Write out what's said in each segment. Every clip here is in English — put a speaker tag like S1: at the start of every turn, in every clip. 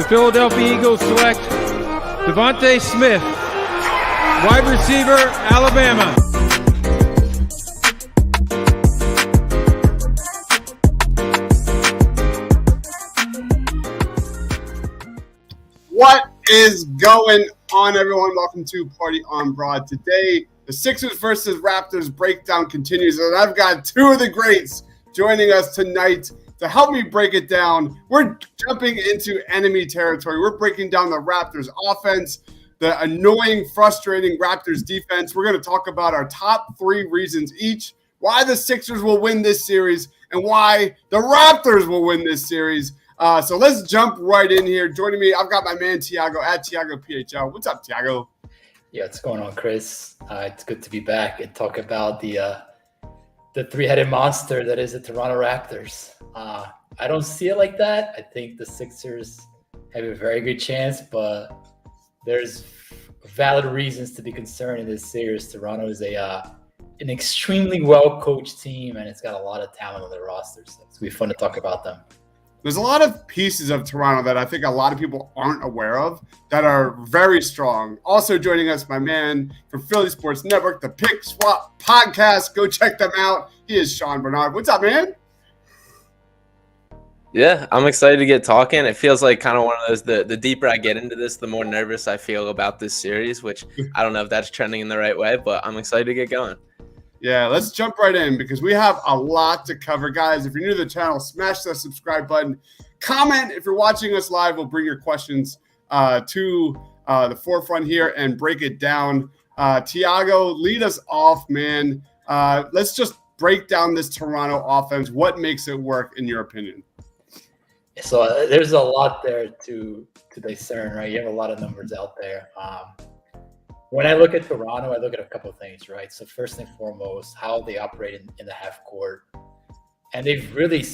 S1: Philadelphia Eagles select Devontae Smith, wide receiver, Alabama.
S2: What is going on, everyone? Welcome to Party on Broad. Today, the Sixers versus Raptors breakdown continues, and I've got two of the greats joining us tonight to help me break it down. We're jumping into enemy territory. We're breaking down the Raptors offense, the annoying, frustrating Raptors defense. We're going to talk about our top three reasons each, why the Sixers will win this series, and why the Raptors will win this series. So let's jump right in here. Joining me, I've got my man Tiago at Tiago PHL. What's up, Tiago?
S3: Yeah, what's going on, Chris? It's good to be back and talk about the three-headed monster that is the Toronto Raptors. I don't see it like that. I think the Sixers have a very good chance, but there's valid reasons to be concerned in this series. Toronto is an extremely well-coached team, and it's got a lot of talent on their roster, so it's going to be fun to talk about them.
S2: There's a lot of pieces of Toronto that I think a lot of people aren't aware of that are very strong. Also joining us, my man from Philly Sports Network, the Pick Swap Podcast. Go check them out. He is Sean Bernard. What's up, man?
S4: Yeah, I'm excited to get talking. It feels like kind of one of those, the deeper I get into this, the more nervous I feel about this series, which I don't know if that's trending in the right way, but I'm excited to get going.
S2: Yeah, let's jump right in because we have a lot to cover. Guys, if you're new to the channel, smash that subscribe button. Comment if you're watching us live. We'll bring your questions to the forefront here and break it down. Tiago, lead us off, man. Let's just break down this Toronto offense. What makes it work, in your opinion?
S3: So there's a lot there to discern, right? You have a lot of numbers out there. When I look at Toronto, I look at a couple of things, right? So first and foremost, how they operate in the half court. And they've really,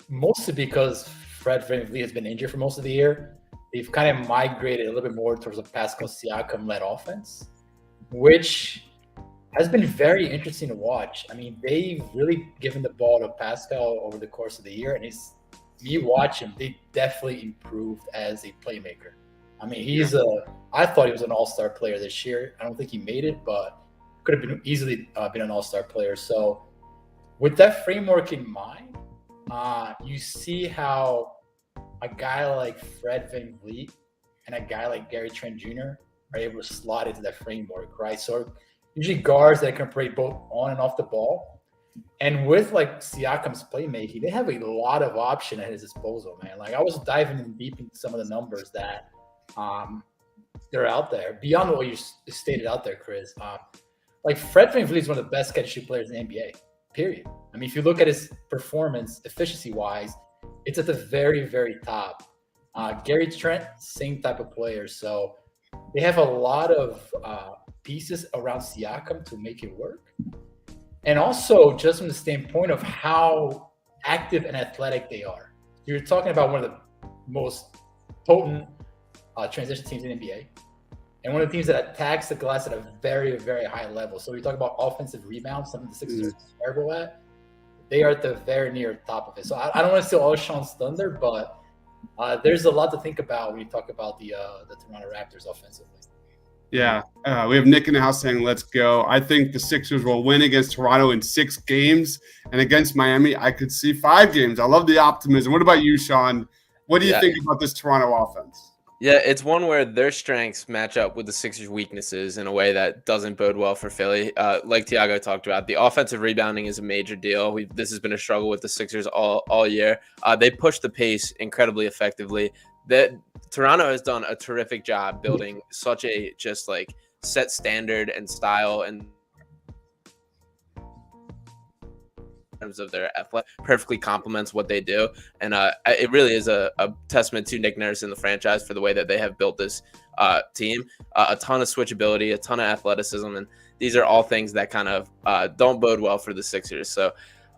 S3: mostly because Fred VanVleet has been injured for most of the year, they've kind of migrated a little bit more towards a Pascal Siakam-led offense, which has been very interesting to watch. I mean, they've really given the ball to Pascal over the course of the year, and you watch him, they definitely improved as a playmaker. I mean, I thought he was an all-star player this year. I don't think he made it, but could have been easily been an all-star player. So with that framework in mind, you see how a guy like Fred VanVleet and a guy like Gary Trent Jr. are able to slot into that framework, right? So usually guards that can play both on and off the ball. And with like Siakam's playmaking, they have a lot of option at his disposal, man. Like I was diving in deep into some of the numbers that they're out there beyond what you stated out there, Chris. Like Fred VanVleet is one of the best catch-and-shoot players in the NBA, period. I mean, if you look at his performance efficiency-wise, it's at the very, very top. Gary Trent, same type of player. So they have a lot of pieces around Siakam to make it work. And also just from the standpoint of how active and athletic they are. You're talking about one of the most potent transition teams in the NBA, and one of the teams that attacks the glass at a very, very high level. So we talk about offensive rebounds, something the Sixers are terrible at. They are at the very near top of it. So I don't want to steal all Sean's thunder, but there's a lot to think about when you talk about the Toronto Raptors offensively.
S2: Yeah, we have Nick in the house saying, let's go. I think the Sixers will win against Toronto in 6 games, and against Miami, I could see 5 games. I love the optimism. What about you, Sean? What do you think about this Toronto offense?
S4: Yeah, it's one where their strengths match up with the Sixers' weaknesses in a way that doesn't bode well for Philly. Like Tiago talked about, the offensive rebounding is a major deal. This has been a struggle with the Sixers all year. They push the pace incredibly effectively. Toronto has done a terrific job building such a just like set standard and style and terms of their athletic perfectly complements what they do, and it really is a testament to Nick Nurse and the franchise for the way that they have built this team. A ton of switchability, a ton of athleticism, and these are all things that kind of don't bode well for the Sixers. So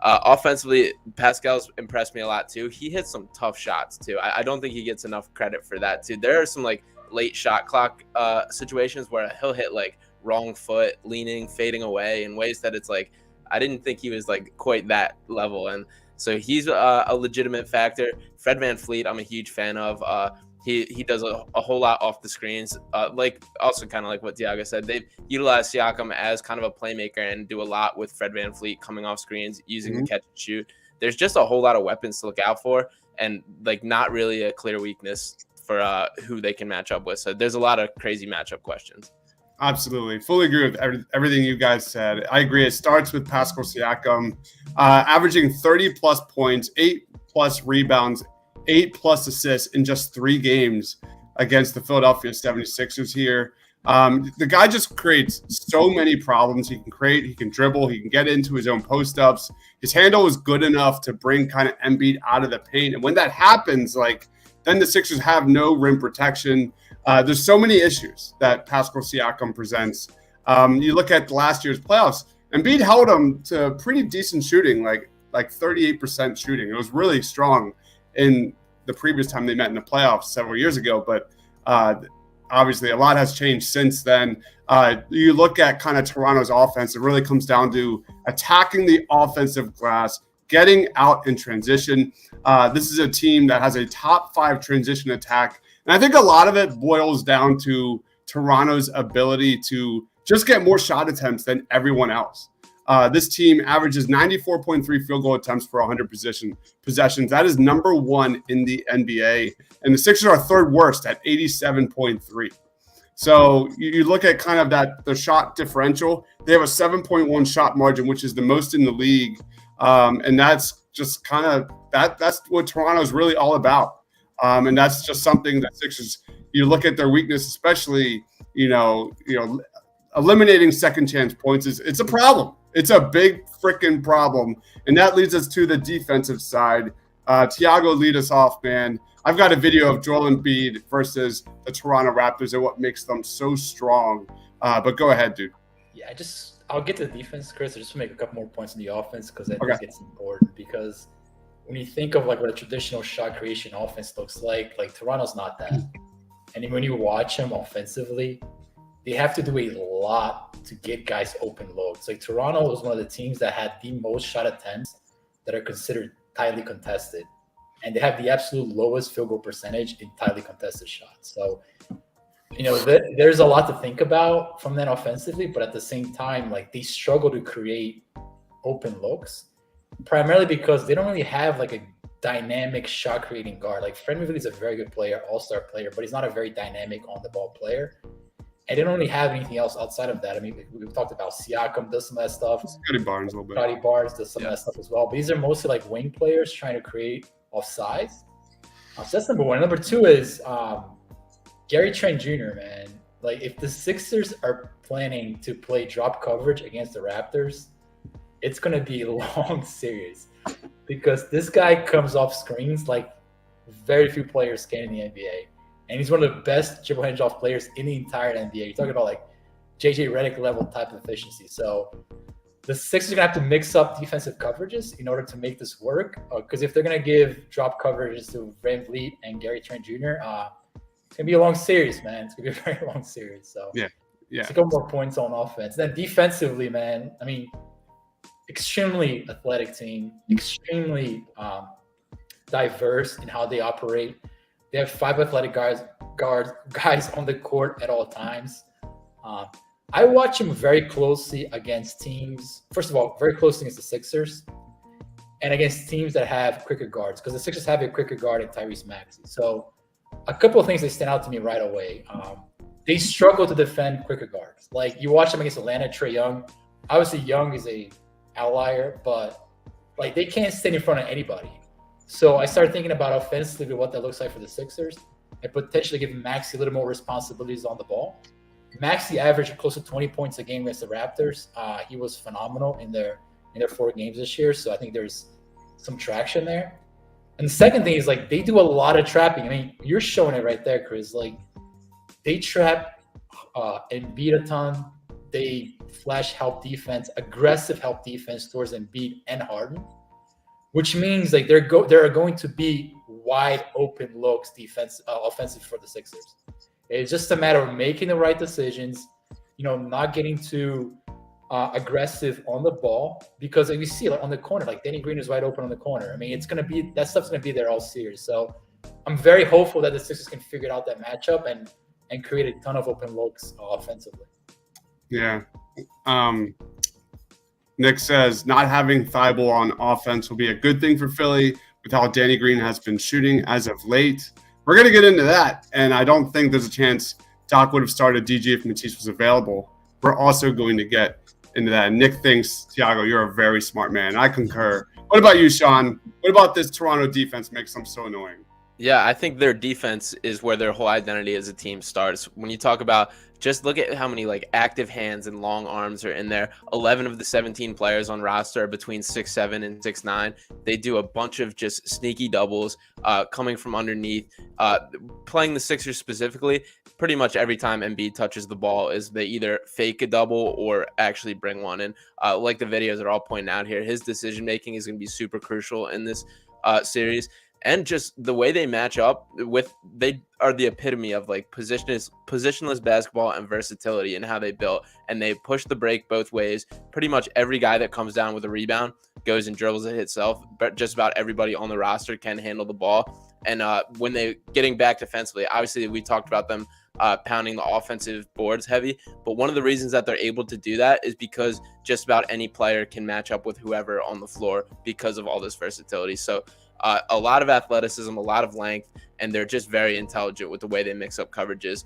S4: offensively, Pascal's impressed me a lot too. He hits some tough shots too. I don't think he gets enough credit for that too. There are some like late shot clock situations where he'll hit like wrong foot, leaning, fading away in ways that it's like, I didn't think he was like quite that level. And so he's a legitimate factor. Fred VanVleet, I'm a huge fan of. He does a whole lot off the screens. Like also kind of like what Thiago said, they've utilized Siakam as kind of a playmaker and do a lot with Fred VanVleet coming off screens, using the catch and shoot. There's just a whole lot of weapons to look out for, and like not really a clear weakness for who they can match up with. So there's a lot of crazy matchup questions.
S2: Absolutely. Fully agree with everything you guys said. I agree. It starts with Pascal Siakam, averaging 30-plus points, 8-plus rebounds, 8-plus assists in just 3 games against the Philadelphia 76ers here. The guy just creates so many problems. He can create, he can dribble, he can get into his own post-ups. His handle is good enough to bring kind of Embiid out of the paint. And when that happens, like, then the Sixers have no rim protection. There's so many issues that Pascal Siakam presents. You look at last year's playoffs, Embiid held him to pretty decent shooting, like 38% shooting. It was really strong in the previous time they met in the playoffs several years ago. But obviously, a lot has changed since then. You look at kind of Toronto's offense, it really comes down to attacking the offensive glass, getting out in transition. This is a team that has a top 5 transition attack. And I think a lot of it boils down to Toronto's ability to just get more shot attempts than everyone else. This team averages 94.3 field goal attempts for 100 possessions. That is number 1 in the NBA. And the Sixers are 3rd worst at 87.3. So you look at kind of the shot differential. They have a 7.1 shot margin, which is the most in the league. And that's just kind of that's what Toronto is really all about. And that's just something that Sixers, you look at their weakness, especially, eliminating second chance points it's a problem. It's a big freaking problem. And that leads us to the defensive side. Thiago, lead us off, man. I've got a video of Joel Embiid versus the Toronto Raptors and what makes them so strong. But go ahead, dude.
S3: Yeah, I'll get to the defense, Chris. I just want to make a couple more points on the offense because I think it's important. Because when you think of like what a traditional shot creation offense looks like Toronto's not that. And when you watch them offensively, they have to do a lot to get guys open looks. Like Toronto was one of the teams that had the most shot attempts that are considered tightly contested. And they have the absolute lowest field goal percentage in tightly contested shots. So, there's a lot to think about from that offensively, but at the same time, like they struggle to create open looks, primarily because they don't really have like a dynamic shot creating guard. Like Fred VanVleet is a very good player, all-star player, but he's not a very dynamic on the ball player. And they don't really have anything else outside of that. I mean, we've talked about Siakam does some of that stuff.
S2: Scotty Barnes a little bit.
S3: Scotty Barnes does some of that stuff as well. But these are mostly like wing players trying to create off size. So that's number 1. Number 2 is Gary Trent Jr., man. Like if the Sixers are planning to play drop coverage against the Raptors, it's going to be a long series because this guy comes off screens like very few players can in the NBA. And he's one of the best dribble handoff players in the entire NBA. You're talking about like JJ Redick level type of efficiency. So the Sixers are going to have to mix up defensive coverages in order to make this work. Because if they're going to give drop coverages to VanVleet and Gary Trent Jr., it's going to be a long series, man. It's going to be a very long series. So
S2: yeah.
S3: It's a couple more points on offense. Then defensively, man, I mean, extremely athletic team, extremely diverse in how they operate. They have 5 athletic guys on the court at all times. I watch them very closely against teams. First of all, very closely against the Sixers and against teams that have quicker guards because the Sixers have a quicker guard in Tyrese Maxey. So a couple of things that stand out to me right away. They struggle to defend quicker guards. Like you watch them against Atlanta, Trae Young. Obviously, Young is a outlier, but like they can't stand in front of anybody. So I started thinking about offensively what that looks like for the Sixers and potentially giving Maxey a little more responsibilities on the ball. Maxey averaged close to 20 points a game against the Raptors. He was phenomenal in their 4 games this year. So I think there's some traction there. And the second thing is like they do a lot of trapping. I mean, you're showing it right there, Chris. Like they trap Embiid a ton. They flash help defense, aggressive help defense towards Embiid and Harden, which means like there are going to be wide open looks offensive for the Sixers. It's just a matter of making the right decisions, not getting too aggressive on the ball because if you see like on the corner, like Danny Green is wide open on the corner. I mean, that stuff's going to be there all series. So I'm very hopeful that the Sixers can figure out that matchup and create a ton of open looks offensively.
S2: Yeah. Nick says not having Thibault on offense will be a good thing for Philly with how Danny Green has been shooting as of late. We're going to get into that, and I don't think there's a chance Doc would have started DG if Matisse was available. We're also going to get into that. And Nick thinks, Thiago, you're a very smart man. I concur. What about you, Sean? What about this Toronto defense makes them so annoying?
S4: Yeah, I think their defense is where their whole identity as a team starts. When you talk about, just look at how many like active hands and long arms are in there. 11 of the 17 players on roster are between 6'7" and 6'9". They do a bunch of just sneaky doubles, coming from underneath. Playing the Sixers specifically, pretty much every time Embiid touches the ball is they either fake a double or actually bring one in. Like the videos are all pointing out here, his decision making is going to be super crucial in this series. And just the way they match up with, they are the epitome of like positionless basketball and versatility and how they built. And they push the break both ways. Pretty much every guy that comes down with a rebound goes and dribbles it itself. But just about everybody on the roster can handle the ball. And when they getting back defensively, obviously we talked about them pounding the offensive boards heavy. But one of the reasons that they're able to do that is because just about any player can match up with whoever on the floor because of all this versatility. So a lot of athleticism, a lot of length, and they're just very intelligent with the way they mix up coverages.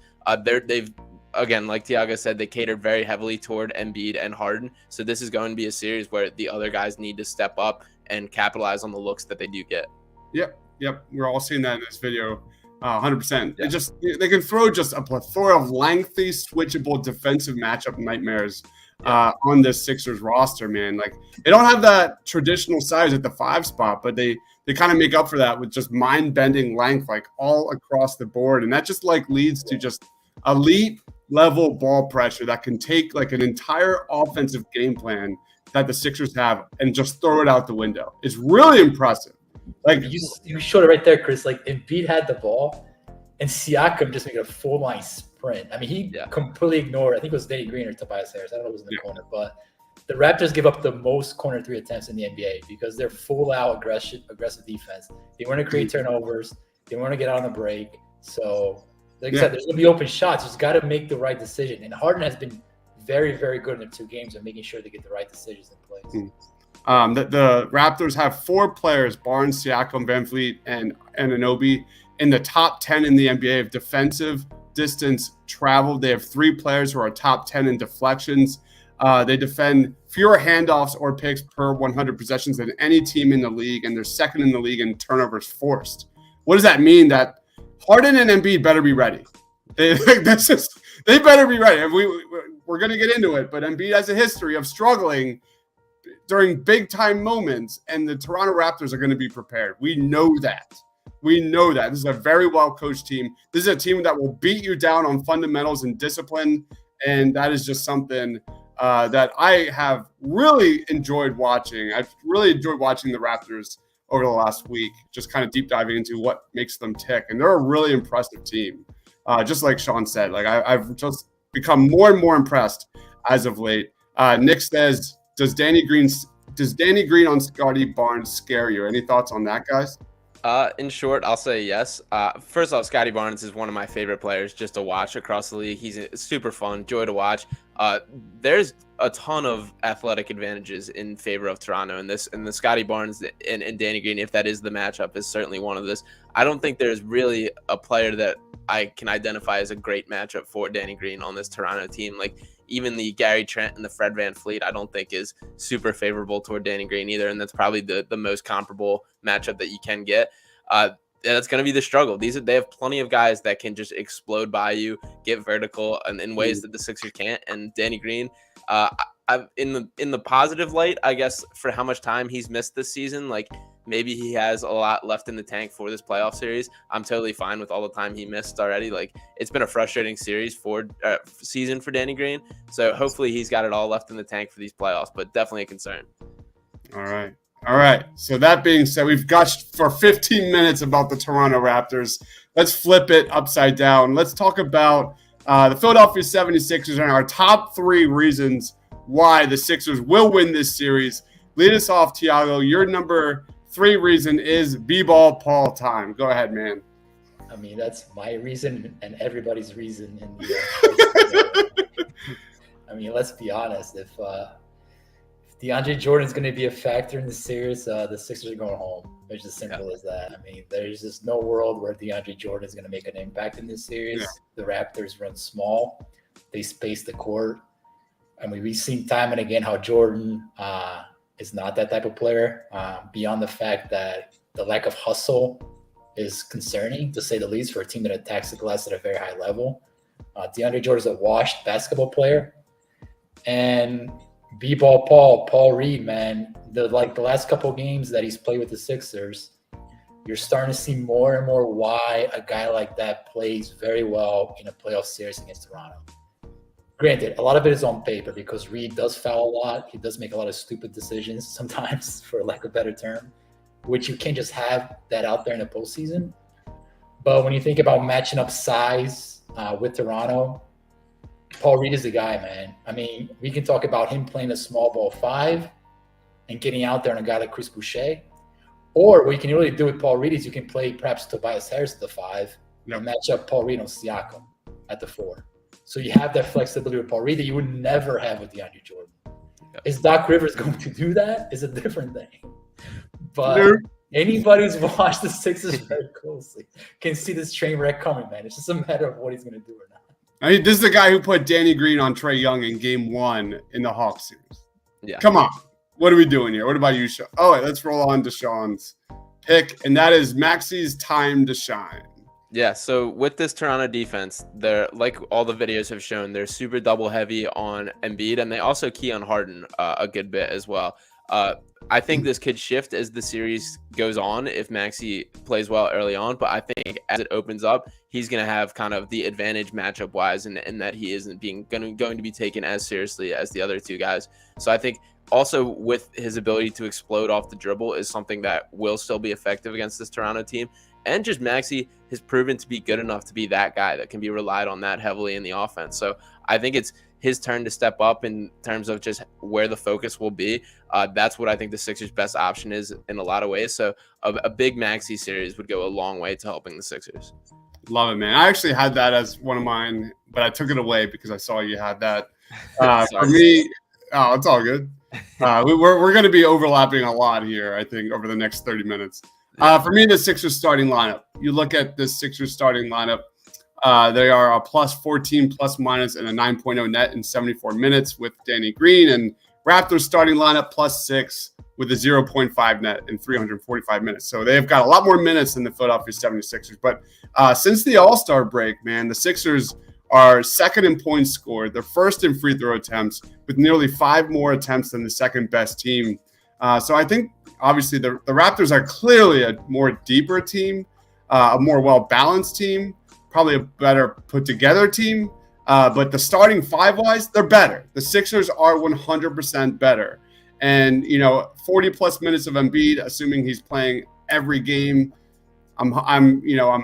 S4: They've, again, like Thiago said, they catered very heavily toward Embiid and Harden. So this is going to be a series where the other guys need to step up and capitalize on the looks that they do get.
S2: Yep. We're all seeing that in this video. 100%. Yeah. They can throw just a plethora of lengthy, switchable defensive matchup nightmares on this Sixers roster, man. Like, they don't have that traditional size at the 5 spot, but they kind of make up for that with just mind-bending length, like all across the board. And that just like leads to just elite level ball pressure that can take like an entire offensive game plan that the Sixers have and just throw it out the window. It's really impressive. Like,
S3: you showed it right there, Chris. Like, Embiid had the ball and Siakam just made a full line sprint. I mean, he completely ignored, I think it was Danny Green or Tobias Harris. I don't know who was in the corner, but the Raptors give up the most corner 3 attempts in the NBA because they're full out aggressive defense. They want to create turnovers. They want to get out on the break. So, like I said, there's going to be open shots. You just got to make the right decision. And Harden has been very, very good in the 2 games of making sure they get the right decisions in place.
S2: The Raptors have 4 players, Barnes, Siakam, Van Vliet, and Anunoby, in the top 10 in the NBA of defensive distance traveled. They have 3 players who are top 10 in deflections. They defend fewer handoffs or picks per 100 possessions than any team in the league, and they're second in the league in turnovers forced. What does that mean? That Harden and Embiid better be ready. They better be ready. We're going to get into it, but Embiid has a history of struggling during big-time moments, and the Toronto Raptors are going to be prepared. We know that. This is a very well-coached team. This is a team that will beat you down on fundamentals and discipline, and that is just something that I have really enjoyed watching. I've really enjoyed watching the Raptors over the last week, just kind of deep diving into what makes them tick. And they're a really impressive team. Just like Sean said, like I've just become more and more impressed as of late. Nick says, does Danny Green on Scotty Barnes scare you? Any thoughts on that, guys?
S4: In short, I'll say yes. First off, Scotty Barnes is one of my favorite players just to watch across the league. He's super fun, joy to watch. There's a ton of athletic advantages in favor of Toronto in this, and the Scotty Barnes and Danny Green, if that is the matchup, is certainly one of this. I don't think there's really a player that I can identify as a great matchup for Danny Green on this Toronto team. Like, even the Gary Trent and the Fred VanVleet, I don't think is super favorable toward Danny Green either. And that's probably the most comparable matchup that you can get. That's going to be the struggle. They have plenty of guys that can just explode by you, get vertical, and in ways that the Sixers can't. And Danny Green, in the positive light, I guess, for how much time he's missed this season, like maybe he has a lot left in the tank for this playoff series. I'm totally fine with all the time he missed already. Like, it's been a frustrating season for Danny Green. So hopefully he's got it all left in the tank for these playoffs, but definitely a concern.
S2: All right. So that being said, we've gushed for 15 minutes about the Toronto Raptors. Let's flip it upside down. Let's talk about the Philadelphia 76ers and our top 3 reasons why the Sixers will win this series. Lead us off, Thiago. Your number 3 reason is B-ball Paul time. Go ahead, man.
S3: I mean, that's my reason and everybody's reason in the I mean, let's be honest. If DeAndre Jordan is going to be a factor in the series, the Sixers are going home. It's as simple as that. I mean, there's just no world where DeAndre Jordan is going to make an impact in this series. Yeah. The Raptors run small. They space the court. I mean, we've seen time and again how Jordan is not that type of player, beyond the fact that the lack of hustle is concerning, to say the least, for a team that attacks the glass at a very high level. DeAndre Jordan is a washed basketball player. And B-ball Paul Reed, man, the last couple of games that he's played with the Sixers, you're starting to see more and more why a guy like that plays very well in a playoff series against Toronto. Granted, a lot of it is on paper because Reed does foul a lot. He does make a lot of stupid decisions sometimes, for lack of a better term, which you can't just have that out there in the postseason. But when you think about matching up size with Toronto, Paul Reed is the guy, man. I mean, we can talk about him playing a small ball 5 and getting out there on a guy like Chris Boucher. Or what you can really do with Paul Reed is you can play perhaps Tobias Harris at the 5 and match up Paul Reed on Siakam at the 4. So you have that flexibility with Paul Reed that you would never have with DeAndre Jordan. Yep. Is Doc Rivers going to do that? Is a different thing. But anybody who's watched the Sixers very closely can see this train wreck coming, man. It's just a matter of what he's going to do or not.
S2: I mean, this is the guy who put Danny Green on Trae Young in Game 1 in the Hawks series.
S4: Yeah.
S2: Come on. What are we doing here? What about you, Sean? Oh, wait, let's roll on to Sean's pick, and that is Maxi's time to shine.
S4: Yeah, so with this Toronto defense, they're, like all the videos have shown, they're super double heavy on Embiid, and they also key on Harden a good bit as well. I think this could shift as the series goes on if Maxey plays well early on, but I think as it opens up, he's going to have kind of the advantage matchup-wise in that he isn't going to be taken as seriously as the other two guys. So I think also with his ability to explode off the dribble is something that will still be effective against this Toronto team. And just Maxey has proven to be good enough to be that guy that can be relied on that heavily in the offense. So I think it's his turn to step up in terms of just where the focus will be. That's what I think the Sixers' best option is in a lot of ways. So a big Maxey series would go a long way to helping the Sixers.
S2: Love it, man. I actually had that as one of mine, but I took it away because I saw you had that. For me, it's all good. We're going to be overlapping a lot here, I think, over the next 30 minutes. For me, the Sixers starting lineup. You look at the Sixers starting lineup. They are a plus 14 plus minus and a 9.0 net in 74 minutes with Danny Green, and Raptors starting lineup plus 6 with a 0.5 net in 345 minutes. So they've got a lot more minutes than the Philadelphia 76ers. But since the All-Star break, man, the Sixers are second in points scored. They're first in free throw attempts with nearly 5 more attempts than the second best team. So I think obviously the Raptors are clearly a more deeper team, a more well-balanced team, probably a better put-together team. But the starting 5-wise, they're better. The Sixers are 100% better. And, 40-plus minutes of Embiid, assuming he's playing every game. I'm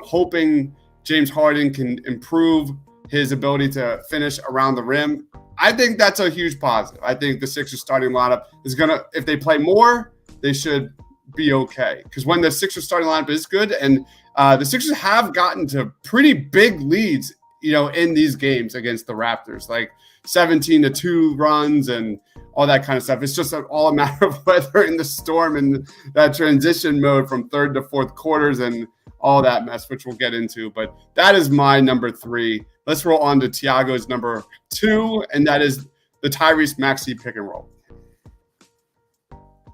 S2: hoping James Harden can improve his ability to finish around the rim. I think that's a huge positive. I think the Sixers starting lineup is if they play more, they should be okay. Because when the Sixers starting lineup is good, and the Sixers have gotten to pretty big leads, in these games against the Raptors, like 17-2 runs and all that kind of stuff. It's just all a matter of weathering the storm and that transition mode from third to fourth quarters and all that mess, which we'll get into. But that is my number 3. Let's roll on to Tiago's number 2, and that is the Tyrese Maxey pick and roll.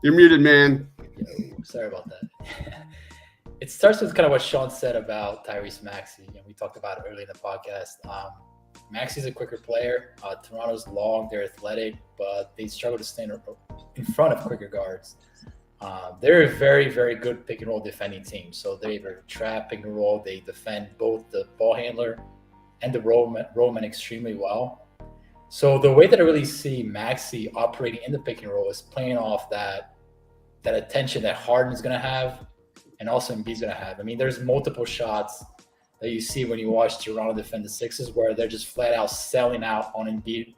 S2: You're muted, man.
S3: Sorry about that. It starts with kind of what Sean said about Tyrese Maxey. We talked about it early in the podcast. Maxey's a quicker player. Toronto's long, they're athletic, but they struggle to stand in front of quicker guards. They're a very, very good pick and roll defending team. So they either trap, pick and roll. They defend both the ball handler and the rollman extremely well. So the way that I really see Maxey operating in the pick and roll is playing off that attention that Harden is going to have and also Embiid's going to have. I mean, there's multiple shots that you see when you watch Toronto defend the Sixers where they're just flat out selling out on Embiid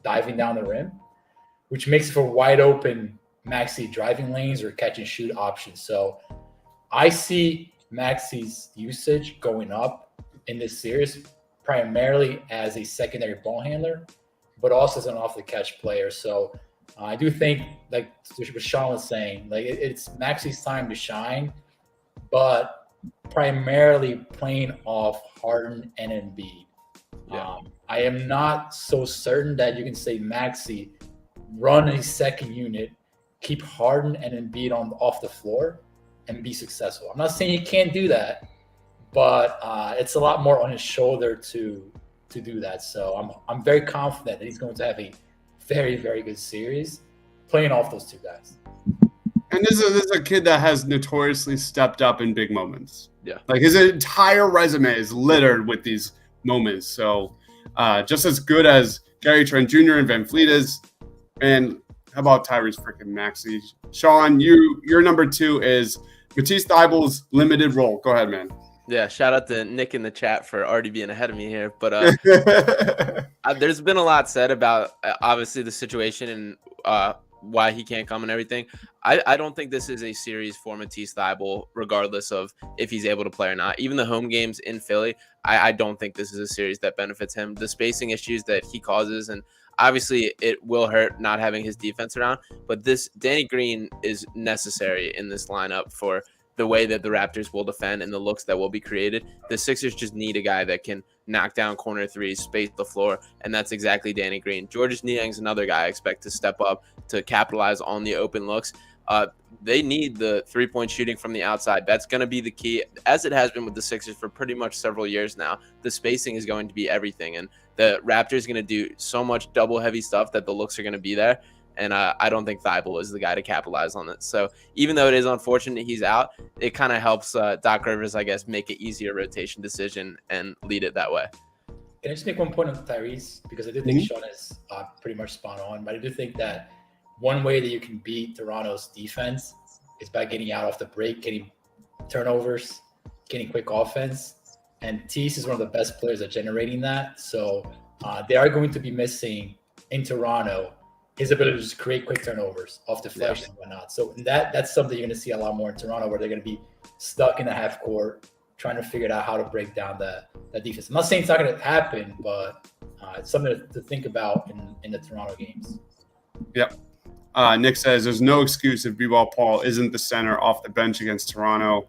S3: diving down the rim, which makes for wide open Maxey driving lanes or catch and shoot options. So I see Maxi's usage going up in this series, primarily as a secondary ball handler, but also as an off-the-catch player. So I do think, like what Sean was saying, like it's Maxi's time to shine, but primarily playing off Harden and Embiid.
S4: Yeah.
S3: I am not so certain that you can say Maxi run a second unit, keep Harden and Embiid off the floor, and be successful. I'm not saying he can't do that, but it's a lot more on his shoulder to do that. So I'm very confident that he's going to have a very, very good series playing off those two guys.
S2: And this is a kid that has notoriously stepped up in big moments.
S4: Yeah.
S2: Like his entire resume is littered with these moments. So just as good as Gary Trent Jr. and Van Fleet is, and how about Tyrese freaking Maxey? Sean, your number 2 is Matisse Thybulle's limited role. Go ahead, man.
S4: Yeah, shout out to Nick in the chat for already being ahead of me here. But there's been a lot said about obviously the situation and why he can't come and everything. I don't think this is a series for Matisse Thybulle, regardless of if he's able to play or not. Even the home games in Philly, I don't think this is a series that benefits him. The spacing issues that he causes, and obviously it will hurt not having his defense around, but this Danny Green is necessary in this lineup for the way that the Raptors will defend and the looks that will be created. The Sixers just need a guy that can knock down corner threes, space the floor, and that's exactly Danny Green. Georges Niang's another guy I expect to step up to capitalize on the open looks. They need the three-point shooting from the outside. That's going to be the key, as it has been with the Sixers for pretty much several years now. The spacing is going to be everything, and the Raptors are going to do so much double-heavy stuff that the looks are going to be there. And I don't think Thybulle is the guy to capitalize on it. So even though it is unfortunate he's out, it kind of helps Doc Rivers, I guess, make an easier rotation decision and lead it that way.
S3: Can I just make one point on Tyrese? Because I do think Sean is pretty much spot on. But I do think that one way that you can beat Toronto's defense is by getting out off the break, getting turnovers, getting quick offense. And Tease is one of the best players at generating that. So they are going to be missing in Toronto his ability to just create quick turnovers off the flash and whatnot. So that's something you're going to see a lot more in Toronto, where they're going to be stuck in the half court trying to figure out how to break down that defense. I'm not saying it's not going to happen, but it's something to think about in the Toronto games.
S2: Yep. Nick says there's no excuse if B-Ball Paul isn't the center off the bench against Toronto.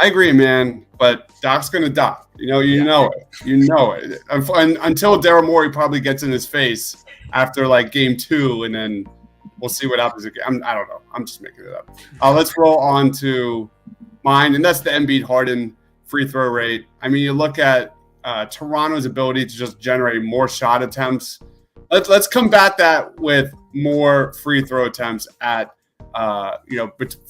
S2: I agree, man, but Doc's going to doc. You know it. You know it. Until Daryl Morey probably gets in his face after like game 2, and then we'll see what happens again. I don't know. I'm just making it up. Let's roll on to mine, and that's the Embiid Harden free throw rate. I mean, you look at Toronto's ability to just generate more shot attempts. Let's combat that with more free throw attempts at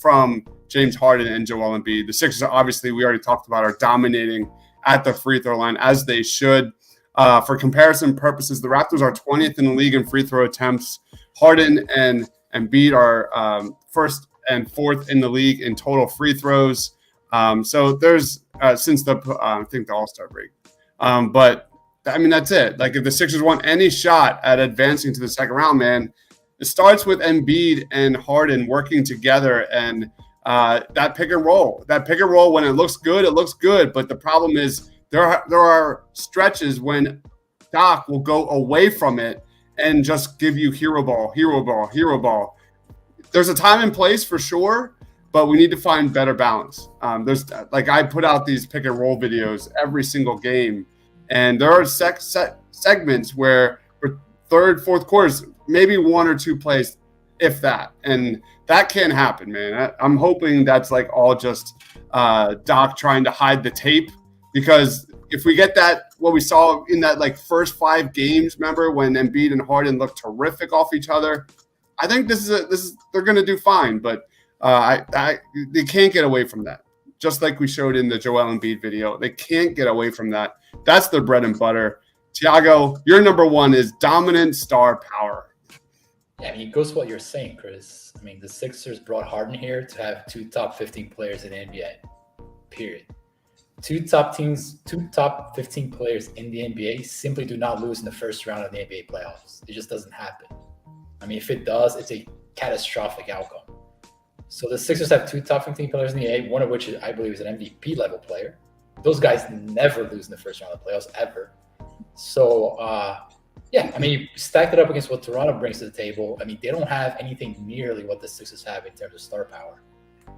S2: from James Harden and Joel Embiid. The Sixers are obviously, we already talked about, are dominating at the free throw line, as they should. For comparison purposes, the Raptors are 20th in the league in free throw attempts. Harden and Embiid are first and fourth in the league in total free throws. So there's since the I think the All-Star break. But I mean, that's it. Like, if the Sixers want any shot at advancing to the second round, man, it starts with Embiid and Harden working together, and that pick and roll. That pick and roll, when it looks good, it looks good. But the problem is there are stretches when Doc will go away from it and just give you hero ball. There's a time and place for sure, but we need to find better balance. There's like, I put out these pick and roll videos every single game, and there are segments where for third, fourth quarters, maybe one or two plays, if that, and that can't happen, man. I'm hoping that's like all just Doc trying to hide the tape, because if we get that, what we saw in that like first 5 games, remember when Embiid and Harden looked terrific off each other? I think they're going to do fine, but they can't get away from that. Just like we showed in the Joel Embiid video, they can't get away from that. That's their bread and butter. Tiago, your number 1 is dominant star power.
S3: Yeah, I mean, it goes to what you're saying, Chris. I mean, the Sixers brought Harden here to have 2 top 15 players in the NBA, period. 2 top 15 players in the NBA simply do not lose in the first round of the NBA playoffs. It just doesn't happen. I mean, if it does, it's a catastrophic outcome. So the Sixers have 2 top 15 players in the NBA, one of which I believe is an MVP level player. Those guys never lose in the first round of the playoffs ever. So, yeah, I mean, you stacked it up against what Toronto brings to the table. I mean, they don't have anything nearly what the Sixers have in terms of star power.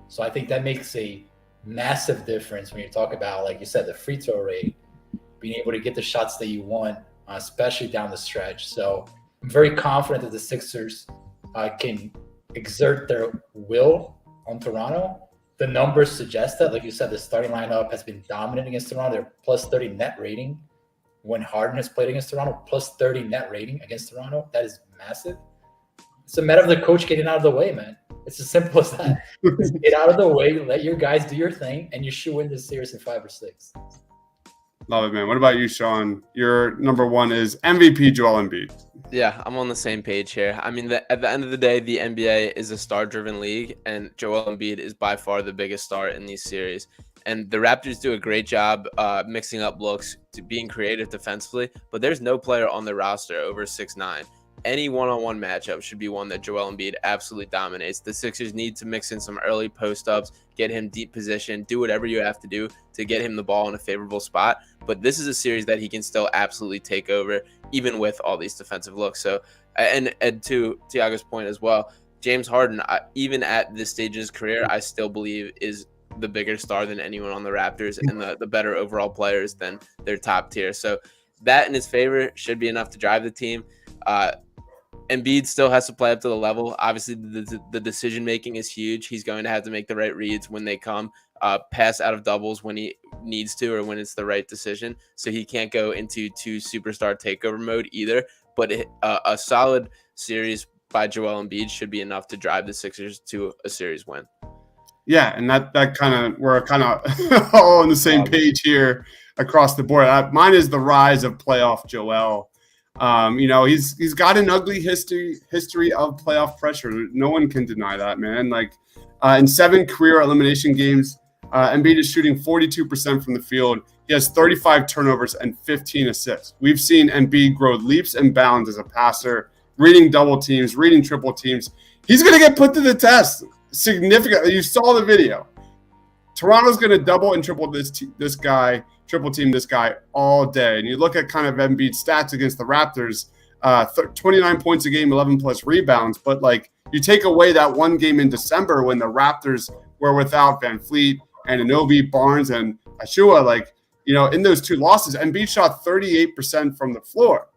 S3: So I think that makes a massive difference when you talk about, like you said, the free throw rate, being able to get the shots that you want, especially down the stretch. So I'm very confident that the Sixers can exert their will on Toronto. The numbers suggest that, like you said, the starting lineup has been dominant against Toronto. They're plus 30 net rating when Harden has played against Toronto, plus 30 net rating against Toronto. That is massive. It's a matter of the coach getting out of the way, man. It's as simple as that. Just get out of the way, let your guys do your thing, and you should win this series in 5 or 6.
S2: Love it, man. What about you, Sean? Your number one is MVP Joel Embiid.
S4: Yeah, I'm on the same page here. I mean, at the end of the day, the NBA is a star-driven league, and Joel Embiid is by far the biggest star in these series. And the Raptors do a great job mixing up looks to being creative defensively, but there's no player on the roster over 6'9". Any one-on-one matchup should be one that Joel Embiid absolutely dominates. The Sixers need to mix in some early post-ups, get him deep position, do whatever you have to do to get him the ball in a favorable spot. But this is a series that he can still absolutely take over, even with all these defensive looks. So, and to Tiago's point as well, James Harden, even at this stage in his career, I still believe is the bigger star than anyone on the Raptors and the better overall players than their top tier. So that in his favor should be enough to drive the team. Embiid still has to play up to the level. Obviously, the decision-making is huge. He's going to have to make the right reads when they come, pass out of doubles when he needs to or when it's the right decision. So he can't go into 2 superstar takeover mode either. But a solid series by Joel Embiid should be enough to drive the Sixers to a series win. Yeah,
S2: and that kind of, we're kind of all on the same page here across the board. Mine is the rise of playoff Joel. He's got an ugly history of playoff pressure. No one can deny that, man. Like in 7 career elimination games, Embiid is shooting 42% from the field. He has 35 turnovers and 15 assists. We've seen Embiid grow leaps and bounds as a passer, reading double teams, reading triple teams. He's going to get put to the test significantly. You saw the video. Toronto's going to double and triple triple team this guy all day. And you look at kind of Embiid's stats against the Raptors, 29 points a game, 11 plus rebounds. But like you take away that one game in December when the Raptors were without Van Fleet and Anunoby, Barnes, and Achua, in those 2 losses, Embiid shot 38% from the floor.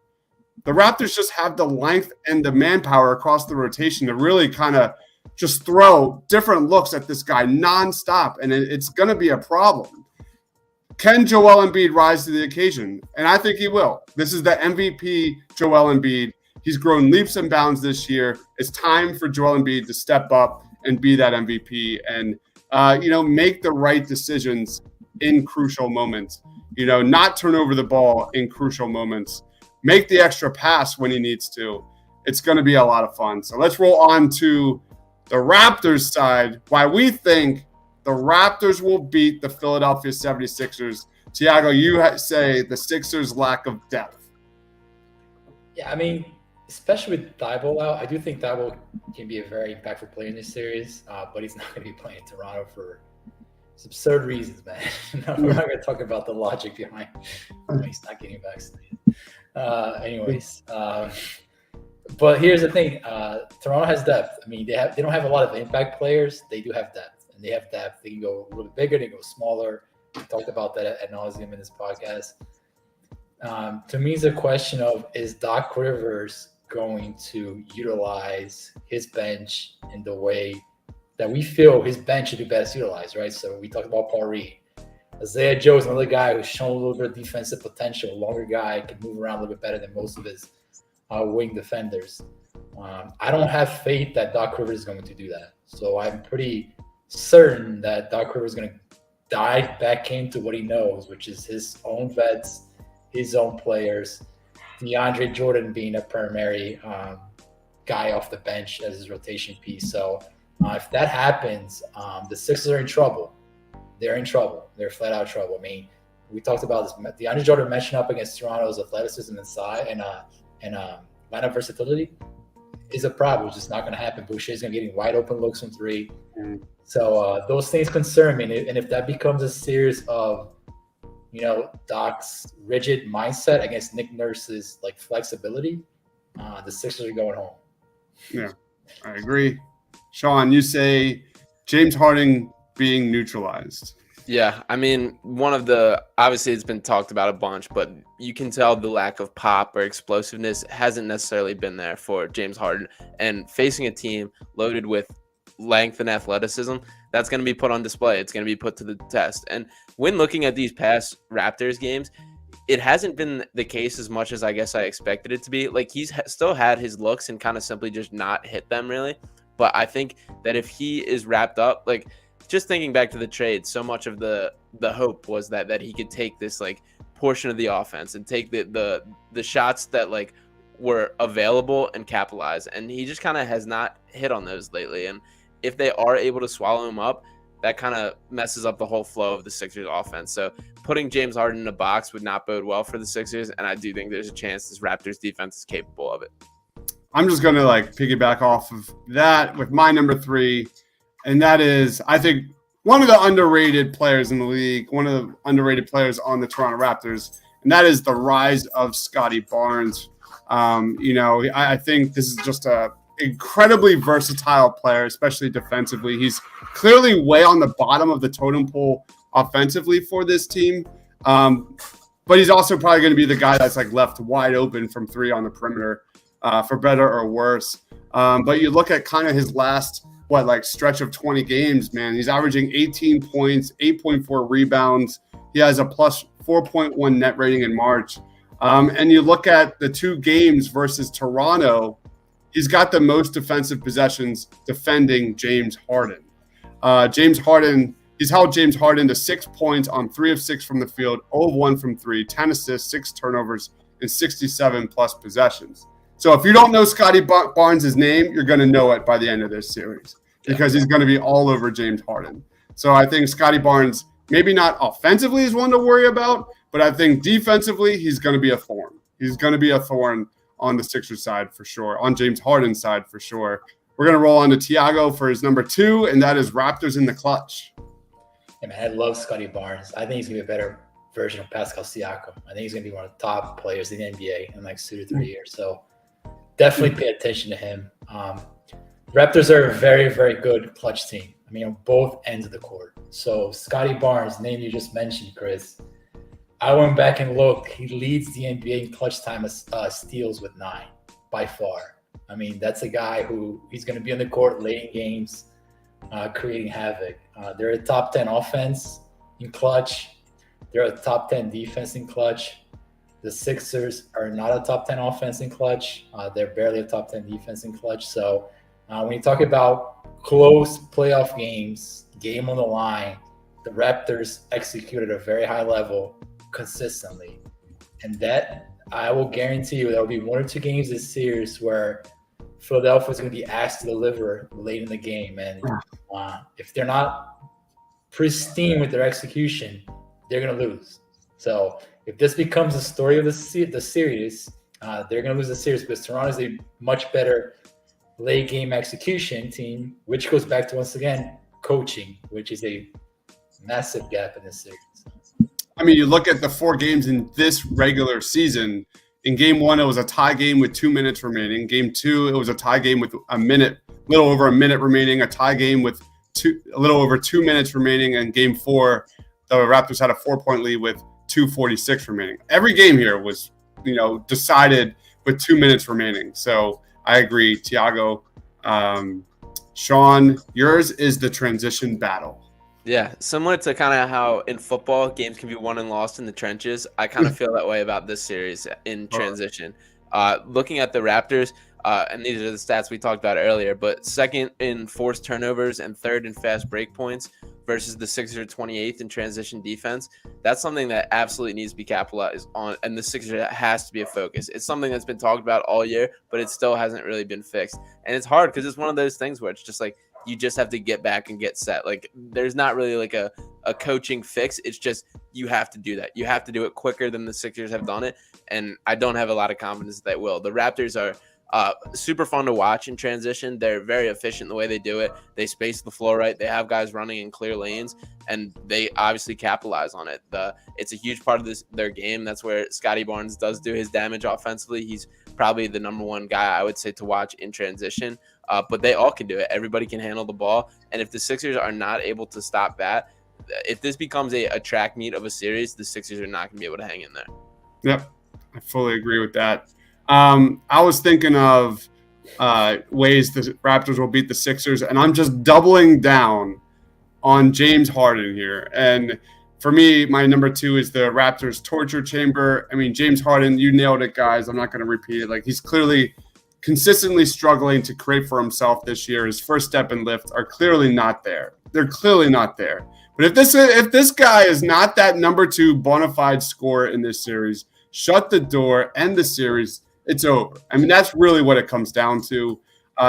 S2: The Raptors just have the length and the manpower across the rotation to really kind of just throw different looks at this guy nonstop, and it's going to be a problem. Can Joel Embiid rise to the occasion? And I think he will. This is the MVP Joel Embiid. He's grown leaps and bounds this year. It's time for Joel Embiid to step up and be that MVP and, make the right decisions in crucial moments. Not turn over the ball in crucial moments. Make the extra pass when he needs to. It's going to be a lot of fun. So let's roll on to the Raptors side, why we think the Raptors will beat the Philadelphia 76ers. Tiago, you say the Sixers' lack of depth.
S3: Yeah, I mean, especially with Thibault out, I do think Thibault can be a very impactful player in this series, but he's not going to be playing in Toronto for some absurd reasons, man. We're not going to talk about the logic behind he's not getting vaccinated. But here's the thing: Toronto has depth. I mean, they don't have a lot of impact players. They do have depth, and they have depth. They can go a little bit bigger. They can go smaller. We talked about that ad nauseum in this podcast. To me, it's a question of, is Doc Rivers going to utilize his bench in the way that we feel his bench should be best utilized, right? So we talked about Paul Reed. Isaiah Joe is another guy who's shown a little bit of defensive potential. Longer guy, can move around a little bit better than most of his wing defenders. I don't have faith that Doc Rivers is going to do that. So I'm pretty certain that Doc Rivers is going to dive back into what he knows, which is his own vets, his own players, DeAndre Jordan being a primary guy off the bench as his rotation piece. So if that happens, the Sixers are in trouble. They're in trouble. They're flat out trouble. I mean, we talked about this. DeAndre Jordan matching up against Toronto's athleticism and size and lineup versatility. is a problem. It's just not going to happen. Boucher's going to be getting wide open looks from three. So those things concern me. And if that becomes a series of, Doc's rigid mindset against Nick Nurse's like flexibility, the Sixers are going home.
S2: Yeah, I agree. Sean, you say James Harden being neutralized.
S4: Yeah, I mean, obviously it's been talked about a bunch, but you can tell the lack of pop or explosiveness hasn't necessarily been there for James Harden. And facing a team loaded with length and athleticism, that's going to be put on display. It's going to be put to the test. And when looking at these past Raptors games, it hasn't been the case as much as I guess I expected it to be. Like, he's still had his looks and kind of simply just not hit them really. But I think that if he is wrapped up, like, just thinking back to the trade, so much of the hope was that he could take this like portion of the offense and take the shots that like were available and capitalize. And he just kind of has not hit on those lately. And if they are able to swallow him up, that kind of messes up the whole flow of the Sixers offense. So putting James Harden in a box would not bode well for the Sixers. And I do think there's a chance this Raptors defense is capable of it.
S2: I'm just going to like piggyback off of that with my number 3. And that is, I think, one of the underrated players in the league, one of the underrated players on the Toronto Raptors, and that is the rise of Scotty Barnes. I think this is just a incredibly versatile player, especially defensively. He's clearly way on the bottom of the totem pole offensively for this team. But he's also probably going to be the guy that's like left wide open from 3 on the perimeter, for better or worse. But you look at kind of his last stretch of 20 games, man. He's averaging 18 points, 8.4 rebounds. He has a plus 4.1 net rating in March. And you look at the 2 games versus Toronto, he's got the most defensive possessions defending James Harden. He's held James Harden to 6 points on 3 of 6 from the field, 0 of 1 from 3, 10 assists, 6 turnovers, and 67 plus possessions. So if you don't know Scotty Barnes' name, you're going to know it by the end of this series because he's going to be all over James Harden. So I think Scotty Barnes, maybe not offensively is one to worry about, but I think defensively he's going to be a thorn. He's going to be a thorn on the Sixers side for sure, on James Harden's side for sure. We're going to roll on to Tiago for his number 2, and that is Raptors in the clutch.
S3: Hey man, I love Scotty Barnes. I think he's going to be a better version of Pascal Siakam. I think he's going to be one of the top players in the NBA in like 2 to 3 years. So definitely pay attention to him. Raptors are a very, very good clutch team. I mean, on both ends of the court. So Scotty Barnes, name you just mentioned, Chris, I went back and looked. He leads the NBA in clutch time steals with 9 by far. I mean, that's a guy who he's going to be on the court late in games, creating havoc. They're a top 10 offense in clutch. They're a top 10 defense in clutch. The Sixers are not a top 10 offense in clutch. They're barely a top 10 defense in clutch. So when you talk about close playoff games, game on the line, the Raptors execute at a very high level consistently. And that, I will guarantee you, there will be 1 or 2 games this series where Philadelphia is going to be asked to deliver late in the game. And if they're not pristine with their execution, they're going to lose. So if this becomes the story of the series, they're going to lose the series because Toronto is a much better late game execution team, which goes back to, once again, coaching, which is a massive gap in this series.
S2: I mean, you look at the 4 games in this regular season. In game 1, it was a tie game with 2 minutes remaining. Game 2, it was a tie game with little over a minute remaining. A tie game with a little over 2 minutes remaining. And game 4, the Raptors had a 4-point lead with 2:46 remaining. Every game here was, decided with 2 minutes remaining. So I agree, Tiago. Sean, yours is the transition battle.
S4: Yeah, similar to kind of how in football games can be won and lost in the trenches. I kind of feel that way about this series in transition. Looking at the Raptors, and these are the stats we talked about earlier, but 2nd in forced turnovers and 3rd in fast break points versus the Sixers 28th in transition defense. That's something that absolutely needs to be capitalized on, and the Sixers has to be a focus. It's something that's been talked about all year, but it still hasn't really been fixed. And it's hard because it's one of those things where it's just like, you just have to get back and get set. Like, there's not really like a coaching fix. It's just you have to do that. You have to do it quicker than the Sixers have done it, and I don't have a lot of confidence that they will. The Raptors are Super fun to watch in transition. They're very efficient the way they do it. They space the floor right. They have guys running in clear lanes, and they obviously capitalize on it. It's a huge part of their game. That's where Scotty Barnes does do his damage offensively. He's probably the number one guy I would say to watch in transition. But they all can do it. Everybody can handle the ball. And if the Sixers are not able to stop that, if this becomes a track meet of a series, the Sixers are not going to be able to hang in there.
S2: Yep, I fully agree with that. I was thinking of ways the Raptors will beat the Sixers, and I'm just doubling down on James Harden here. And for me, my number 2 is the Raptors torture chamber. I mean, James Harden, you nailed it, guys. I'm not going to repeat it. Like, he's clearly consistently struggling to create for himself this year. His first step and lift are clearly not there. They're clearly not there. But if this guy is not that number 2 bona fide scorer in this series, shut the door, end the series, it's over. I mean, that's really what it comes down to.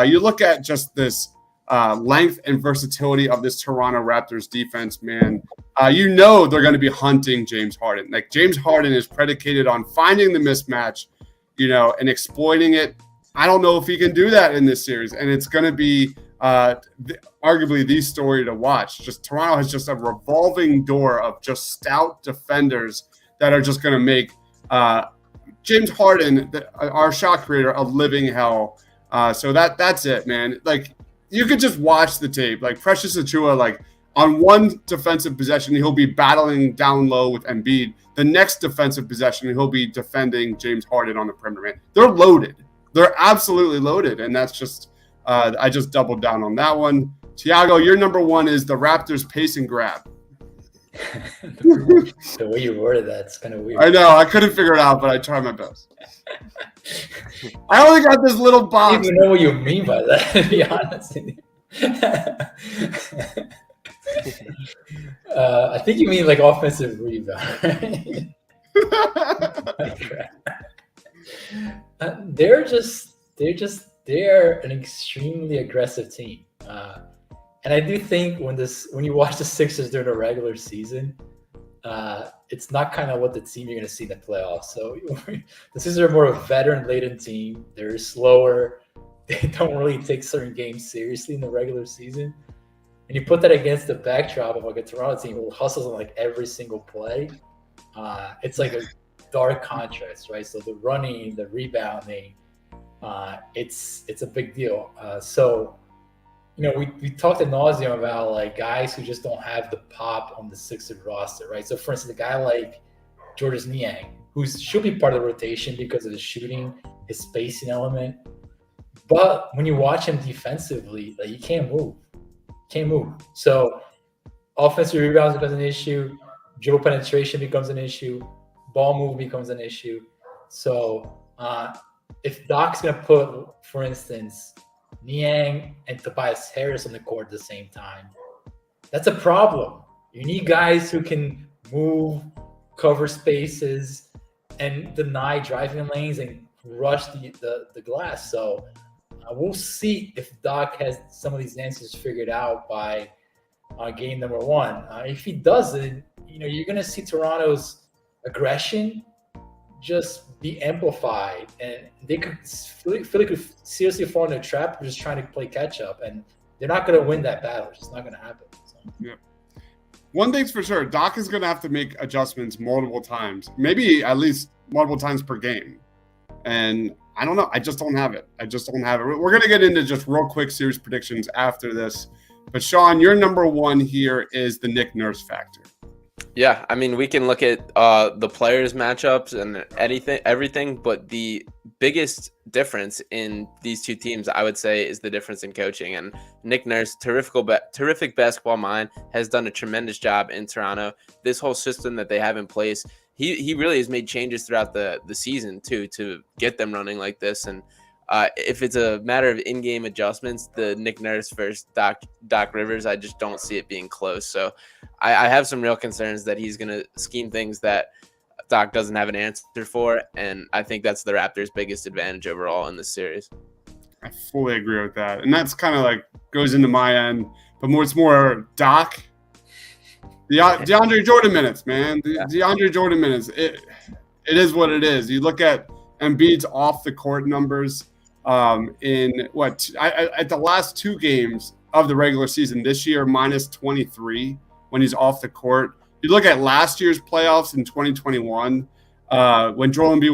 S2: You look at just this length and versatility of this Toronto Raptors defense, man. You know they're going to be hunting James Harden. Like, James Harden is predicated on finding the mismatch, and exploiting it. I don't know if he can do that in this series, and it's going to be arguably the story to watch. Just Toronto has just a revolving door of just stout defenders that are just going to make James Harden, our shot creator, a living hell. So that's it, man. Like, you could just watch the tape. Like, Precious Achiuwa, like, on one defensive possession, he'll be battling down low with Embiid. The next defensive possession, he'll be defending James Harden on the perimeter, man. They're loaded. They're absolutely loaded, and that's just I just doubled down on that one. Tiago, your number 1 is the Raptors pace and grab.
S3: The way you worded that's kind of weird.
S2: I know. I couldn't figure it out, but I tried my best. I only got this little box.
S3: I don't even know what you mean by that, to be honest. I think you mean like offensive rebound, right? They're an extremely aggressive team. And I do think when you watch the Sixers during the regular season, it's not kind of what the team you're going to see in the playoffs. So the Sixers are more of a veteran-laden team. They're slower. They don't really take certain games seriously in the regular season. And you put that against the backdrop of like a Toronto team who hustles on like every single play. It's like a dark contrast, right? So the running, the rebounding, it's a big deal. So we talked ad nauseum about like guys who just don't have the pop on the Sixers roster, right? So for instance, a guy like Georges Niang, who should be part of the rotation because of his shooting, his spacing element. But when you watch him defensively, like, he can't move. So offensive rebounds becomes an issue, dribble penetration becomes an issue, ball move becomes an issue. So if Doc's going to put, for instance, Niang and Tobias Harris on the court at the same time, that's a problem. You need guys who can move, cover spaces, and deny driving lanes and rush the glass. So we'll see if Doc has some of these answers figured out by game number 1. If he doesn't, you're going to see Toronto's aggression just be amplified, and they could Philly could seriously fall in a trap of just trying to play catch up, and they're not going to win that battle. It's just not going to happen. So.
S2: Yeah. One thing's for sure, Doc is going to have to make adjustments multiple times, maybe at least multiple times per game. And I don't know. I just don't have it. We're going to get into just real quick series predictions after this. But Sean, your number 1 here is the Nick Nurse factor.
S4: Yeah, I mean, we can look at the players' matchups and everything, but the biggest difference in these two teams, I would say, is the difference in coaching. And Nick Nurse, terrific basketball mind, has done a tremendous job in Toronto. This whole system that they have in place, he really has made changes throughout the season too to get them running like this. And if it's a matter of in-game adjustments, the Nick Nurse versus Doc Rivers, I just don't see it being close. So I have some real concerns that he's going to scheme things that Doc doesn't have an answer for, and I think that's the Raptors' biggest advantage overall in this series.
S2: I fully agree with that, and that's kind of like goes into my end, but it's more Doc. The DeAndre Jordan minutes, man. DeAndre Jordan minutes. It is what it is. You look at Embiid's off the court numbers. in at the last 2 games of the regular season this year, minus 23 when he's off the court. You look at last year's playoffs in 2021, when Joel Embiid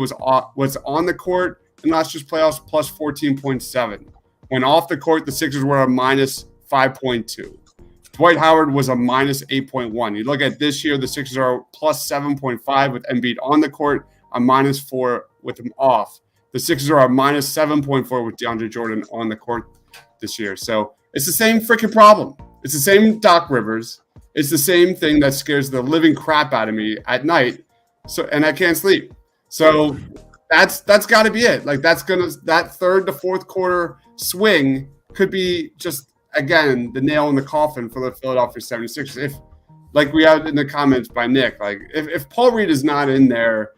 S2: was on the court in last year's playoffs, plus 14.7. When off the court, the Sixers were a minus 5.2. Dwight Howard was a minus 8.1. You look at this year, the Sixers are plus 7.5 with Embiid on the court, a minus 4 with him off. The Sixers are a minus 7.4 with DeAndre Jordan on the court this year. So it's the same freaking problem. It's the same Doc Rivers. It's the same thing that scares the living crap out of me at night. And I can't sleep. So that's got to be it. Like that third to fourth quarter swing could be just, again, the nail in the coffin for the Philadelphia 76ers. If, like we had in the comments by Nick, like if Paul Reed is not in there,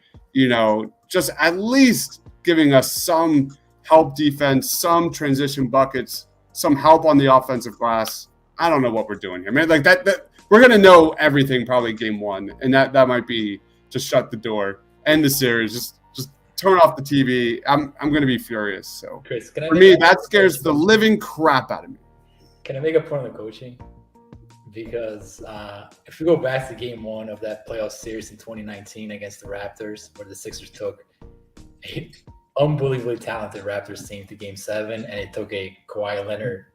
S2: just at least giving us some help defense, some transition buckets, some help on the offensive glass. I don't know what we're doing here, man. Like that we're gonna know everything probably game 1, and that might be just shut the door, end the series, just turn off the TV. I'm gonna be furious. So
S3: Chris,
S2: for me, that scares the living crap out of me.
S3: Can I make a point on the coaching? Because if we go back to game 1 of that playoff series in 2019 against the Raptors, where the Sixers took an unbelievably talented Raptors team to game 7, and it took a Kawhi Leonard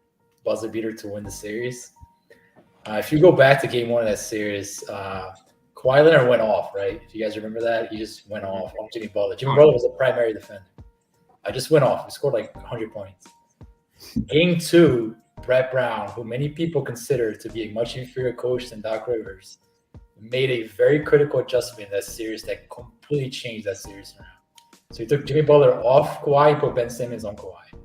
S3: buzzer beater to win the series. If you go back to game 1 of that series, Kawhi Leonard went off, right? If you guys remember that, he just went off on Jimmy Butler. Jimmy Butler was a primary defender. I just went off. He scored like 100 points. Game 2, Brett Brown, who many people consider to be a much inferior coach than Doc Rivers, made a very critical adjustment in that series that completely changed that series around. So he took Jimmy Butler off Kawhi, put Ben Simmons on Kawhi.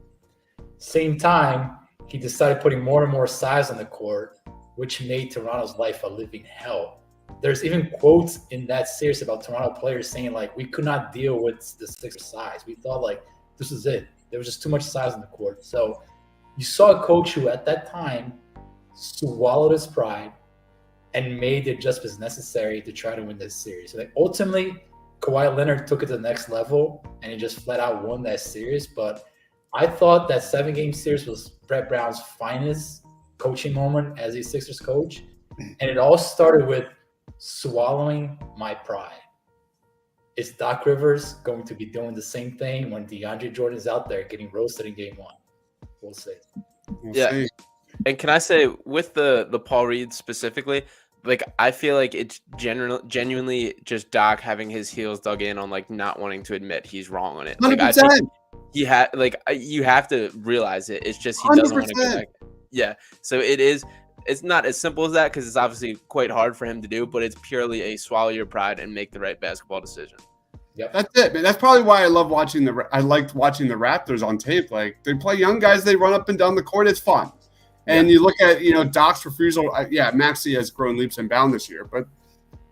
S3: Same time, he decided putting more and more size on the court, which made Toronto's life a living hell. There's even quotes in that series about Toronto players saying, like, we could not deal with the Sixers size. We thought, like, this was it. There was just too much size on the court. So you saw a coach who at that time swallowed his pride and made the adjustments necessary to try to win this series. So, like, ultimately, Kawhi Leonard took it to the next level, and he just flat out won that series. But I thought that 7-game series was Brett Brown's finest coaching moment as a Sixers coach. And it all started with swallowing my pride. Is Doc Rivers going to be doing the same thing when DeAndre Jordan is out there getting roasted in game 1? We'll see.
S4: Yeah. And can I say, with the Paul Reed specifically, like, I feel like it's genuinely just Doc having his heels dug in on, like, not wanting to admit he's wrong on it. Like,
S2: 100%.
S4: I think you have to realize it. It's just he doesn't want to go back. Yeah. So it's not as simple as that, because it's obviously quite hard for him to do, but it's purely a swallow your pride and make the right basketball decision.
S3: Yep.
S2: That's it, man. That's probably why I liked watching the Raptors on tape. Like, they play young guys, they run up and down the court. It's fun. And you look at, Doc's refusal. Maxey has grown leaps and bounds this year, but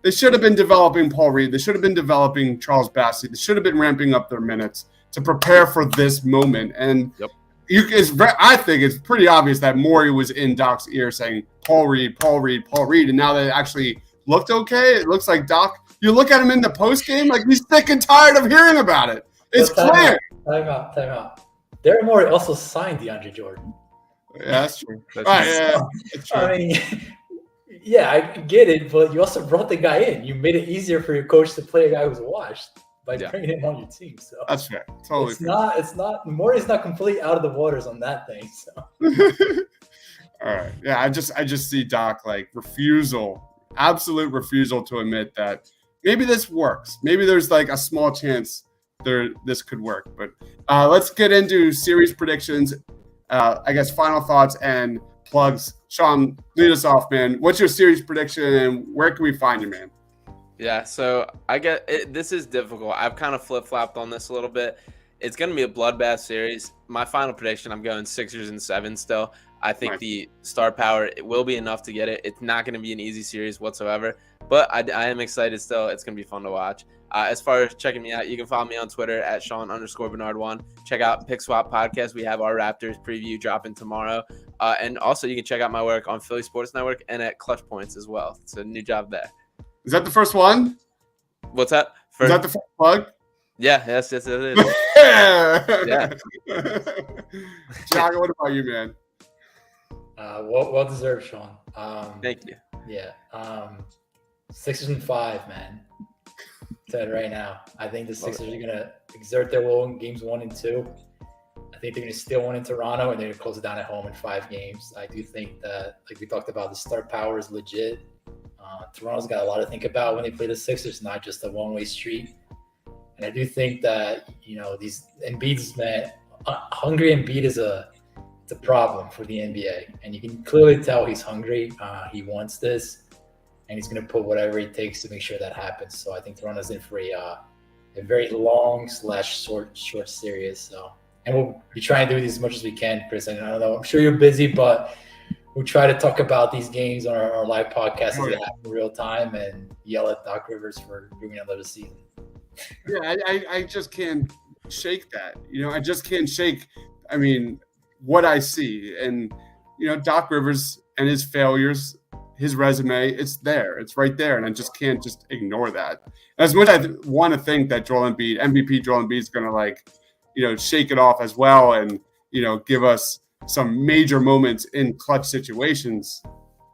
S2: they should have been developing Paul Reed. They should have been developing Charles Bassey. They should have been ramping up their minutes to prepare for this moment. And I think it's pretty obvious that Morey was in Doc's ear saying, Paul Reed, Paul Reed, Paul Reed. And now that it actually looked okay, it looks like Doc, you look at him in the postgame, like he's sick and tired of hearing about it. It's clear.
S3: Time out. Daryl Morey also signed DeAndre Jordan.
S2: Yeah, that's true. That's true.
S3: I mean, yeah, I get it, but you also brought the guy in. You made it easier for your coach to play a guy who's washed by bringing him on your team. So
S2: that's fair. Totally.
S3: It's not. Morey's not completely out of the waters on that thing. So.
S2: All right. Yeah, I just see Doc, like, absolute refusal to admit that maybe this works. Maybe there's, like, a small chance this could work. But let's get into series predictions. I guess final thoughts and plugs. Sean, lead us off, man. What's your series prediction, and where can we find you, man?
S4: Yeah, so I get it. This is difficult. I've kind of flip-flopped on this a little bit. It's going to be a bloodbath series. My final prediction, I'm going Sixers in 7 still. I think the star power, it will be enough to get it. It's not going to be an easy series whatsoever, but I am excited still. It's going to be fun to watch. As far as checking me out, you can follow me on Twitter at Sean_Bernard1. Check out Pick Swap Podcast. We have our Raptors preview dropping tomorrow. And also you can check out my work on Philly Sports Network and at Clutch Points as well. It's a new job there.
S2: Is that the first one?
S4: What's that?
S2: Is that the first plug?
S4: Yeah, yes, it is.
S2: Yeah. Thiago, what about you, man?
S3: Well deserved, Sean.
S4: Thank you.
S3: Yeah. 6-5, man. Said right now. I think the Sixers are gonna exert their will in games 1 and 2. I think they're gonna steal one in Toronto and they're gonna close it down at home in 5 games. I do think that, like we talked about, the star power is legit. Toronto's got a lot to think about when they play the Sixers, not just a one-way street. And I do think that, these Embiid's, man, hungry Embiid is it's a problem for the NBA. And you can clearly tell he's hungry. He wants this, and he's going to put whatever it takes to make sure that happens. So I think Toronto's in for a very long/short series. So, and we'll be trying to do this as much as we can, Chris. And I don't know, I'm sure you're busy, but we'll try to talk about these games on our live podcast as they happen in real time and yell at Doc Rivers for doing another season.
S2: Yeah, I just can't shake that. I just can't shake, what I see. And, Doc Rivers and his failures, his resume, it's there. It's right there. And I just can't just ignore that. As much as I want to think that MVP Joel Embiid is going to, shake it off as well and, give us some major moments in clutch situations.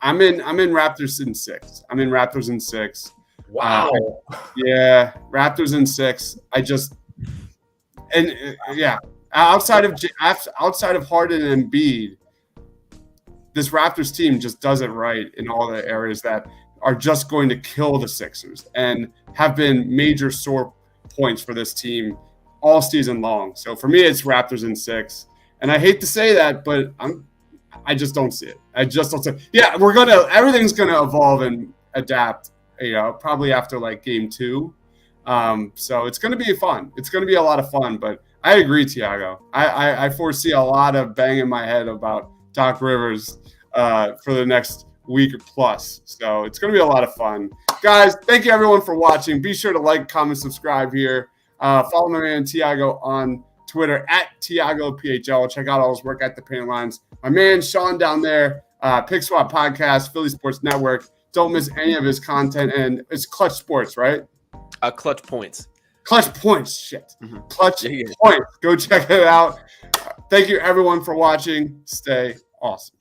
S2: I'm in Raptors in 6. Raptors in 6.
S3: Wow.
S2: Yeah, Raptors in 6. Outside of Harden and Embiid, this Raptors team just does it right in all the areas that are just going to kill the Sixers and have been major sore points for this team all season long. So for me, it's Raptors in 6. And I hate to say that, but I just don't see it. I just don't see it. Yeah, everything's gonna evolve and adapt, probably after like game 2. So it's gonna be fun. It's gonna be a lot of fun. But I agree, Thiago. I foresee a lot of bang in my head about Doc Rivers for the next week plus. So it's gonna be a lot of fun. Guys, thank you everyone for watching. Be sure to like, comment, subscribe here. Follow my man Thiago on Twitter at TiagoPHL. Check out all his work at the paint lines. My man Sean down there, Pick Swap Podcast, Philly Sports Network. Don't miss any of his content. And it's Clutch Sports, right?
S4: Clutch Points.
S2: Clutch Points. Shit.
S4: Mm-hmm.
S2: Clutch Points. Go check it out. Thank you everyone for watching. Stay awesome.